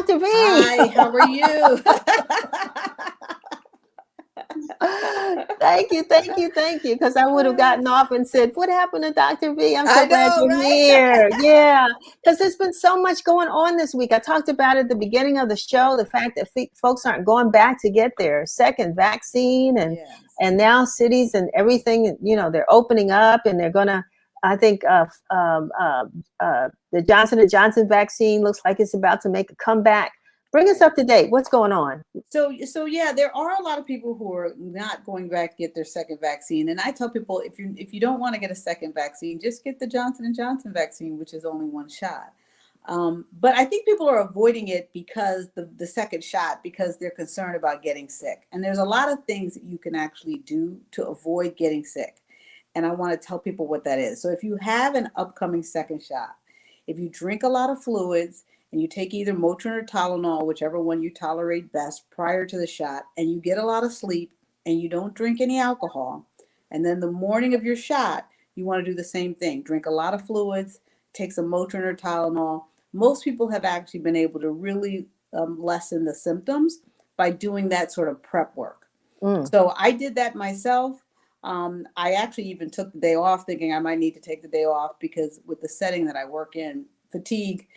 Dr. V. Hi, how are you? Thank you. Because I would have gotten off and said, "What happened to Dr. V? I'm so I glad know, you're right? here." Yeah, because there's been so much going on this week. I talked about it at the beginning of the show, the fact that folks aren't going back to get their second vaccine, Yes. and now cities and everything, they're opening up, and they're gonna. I think the Johnson & Johnson vaccine looks like it's about to make a comeback. Bring us Right. up to date. What's going on? So yeah, there are a lot of people who are not going back to get their second vaccine, and I tell people if you don't want to get a second vaccine, just get the Johnson & Johnson vaccine, which is only one shot. But I think people are avoiding it because the second shot because they're concerned about getting sick, and there's a lot of things that you can actually do to avoid getting sick, and I want to tell people what that is. So if you have an upcoming second shot, if you drink a lot of fluids and you take either Motrin or Tylenol, whichever one you tolerate best prior to the shot, and you get a lot of sleep and you don't drink any alcohol, and then the morning of your shot, you want to do the same thing. Drink a lot of fluids, take some Motrin or Tylenol. Most people have actually been able to really lessen the symptoms by doing that sort of prep work. Mm. So I did that myself. I actually even took the day off thinking I might need to take the day off because with the setting that I work in, fatigue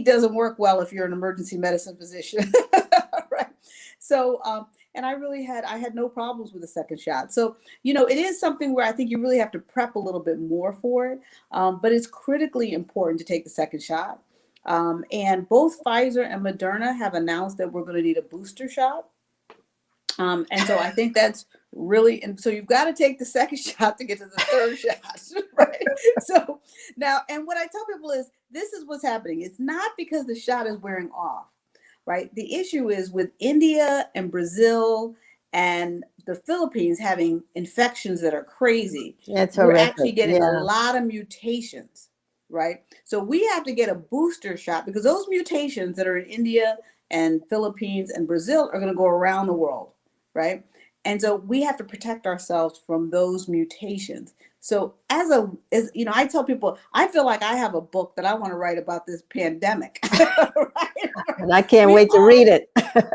doesn't work well if you're an emergency medicine physician. Right. So and I had no problems with the second shot. So, it is something where I think you really have to prep a little bit more for it. But it's critically important to take the second shot. And both Pfizer and Moderna have announced that we're going to need a booster shot. And so I think that's really, and so you've got to take the second shot to get to the third shot, right? So now, and what I tell people is this is what's happening. It's not because the shot is wearing off, right? The issue is with India and Brazil and the Philippines having infections that are crazy. It's We're actually horrific. getting a Yeah. lot of mutations, right? So we have to get a booster shot because those mutations that are in India and Philippines and Brazil are going to go around the world, right? And so we have to protect ourselves from those mutations. So as I tell people, I feel like I have a book that I want to write about this pandemic. Right? And I can't We wait to are read it.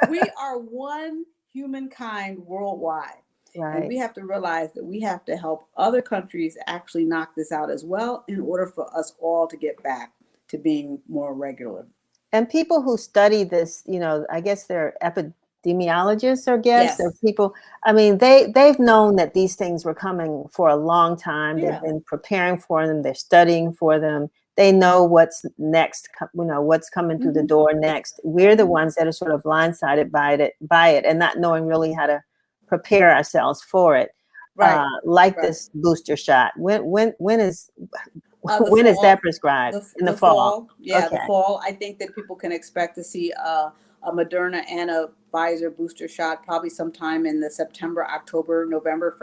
we are one humankind worldwide. And Right. we have to realize that we have to help other countries actually knock this out as well in order for us all to get back to being more regular. And people who study this, I guess they're epidemiologists, I guess. They're Yes. people, I mean, they've known that these things were coming for a long time. They've Yeah. been preparing for them. They're studying for them. They know what's next, what's coming through the Hmm. door next. We're the ones that are sort of blindsided by it and not knowing really how to prepare ourselves for it. Right. Like Right. this booster shot. When is The when is that fall, prescribed? In the the fall. fall, yeah, the Okay. fall. I think that people can expect to see a Moderna and a Pfizer booster shot probably sometime in the September, October, November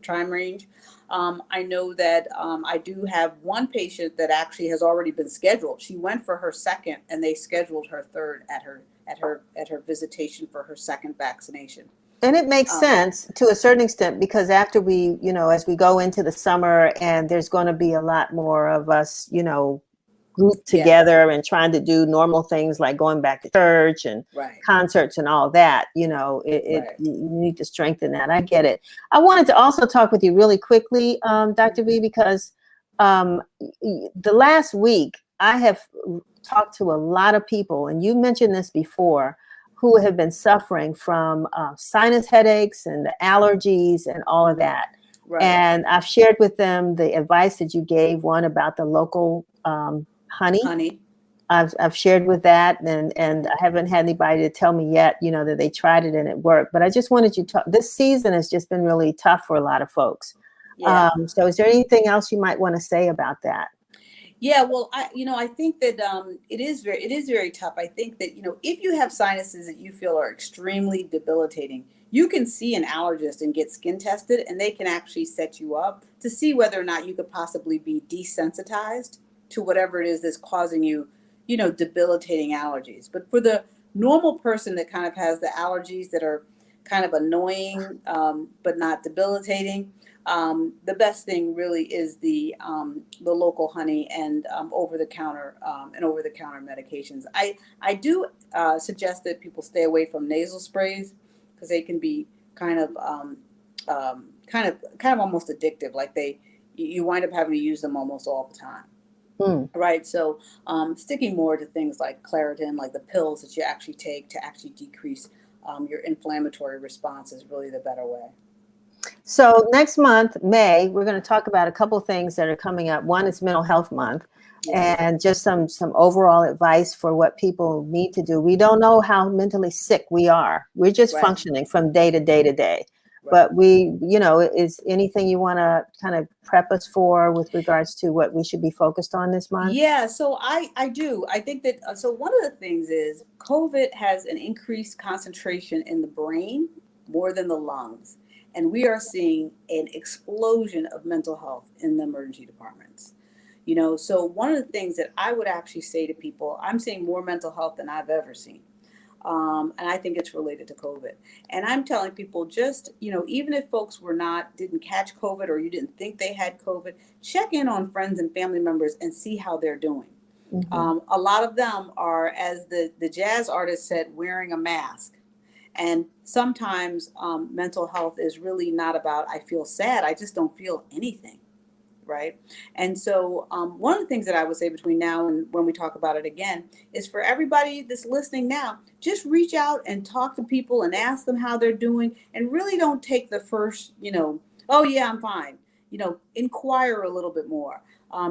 time range. I know that I do have one patient that actually has already been scheduled. She went for her second, and they scheduled her third at her visitation for her second vaccination. And it makes Um, sense to a certain extent because after as we go into the summer and there's going to be a lot more of us, grouped yes, together and trying to do normal things like going back to church and right, concerts and all that, right. you need to strengthen that. I get it. I wanted to also talk with you really quickly, Dr. V, because the last week I have talked to a lot of people, and you mentioned this before, who have been suffering from sinus headaches and the allergies and all of Mhm. that. Right, And I've shared with them the advice that you gave, one about the local honey. honey. I've shared with that, and I haven't had anybody to tell me yet, that they tried it and it worked. But I just wanted you to. This season has just been really tough for a lot of folks. Yeah. So, is there anything else you might want to say about that? Yeah, well, I think that it is very tough. I think that if you have sinuses that you feel are extremely debilitating, you can see an allergist and get skin tested, and they can actually set you up to see whether or not you could possibly be desensitized to whatever it is that's causing you, debilitating allergies. But for the normal person that kind of has the allergies that are kind of annoying but not debilitating, the best thing really is the local honey and over the counter medications. I do suggest that people stay away from nasal sprays because they can be kind of almost addictive. Like you wind up having to use them almost all the time. Right. So sticking more to things like Claritin, like the pills that you actually take to actually decrease your inflammatory response is really the better way. So next month, May, we're going to talk about a couple of things that are coming up. One is Mental Health Month, and just some overall advice for what people need to do. We don't know how mentally sick we are. We're just functioning from day to day to day. But is anything you want to kind of prep us for with regards to what we should be focused on this month? Yeah, so I do. I think that, so one of the things is COVID has an increased concentration in the brain more than the lungs. And we are seeing an explosion of mental health in the emergency departments. So one of the things that I would actually say to people, I'm seeing more mental health than I've ever seen. And I think it's related to COVID. And I'm telling people just, even if folks didn't catch COVID or you didn't think they had COVID, check in on friends and family members and see how they're doing. A lot of them are, as the jazz artist said, wearing a mask. And sometimes mental health is really not about, I feel sad, I just don't feel anything. Right. And so one of the things that I would say between now and when we talk about it again is for everybody that's listening now, just reach out and talk to people and ask them how they're doing, and really don't take the first, oh yeah, I'm fine. Inquire a little bit more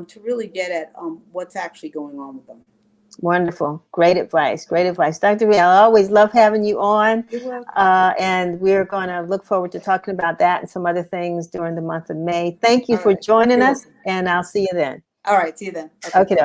to really get at what's actually going on with them. Wonderful. Great advice. Great advice. Dr. B, I always love having you on. You're welcome. And we're going to look forward to talking about that and some other things during the month of May. Thank you for joining us, and I'll see you then. All right. See you then. Okay.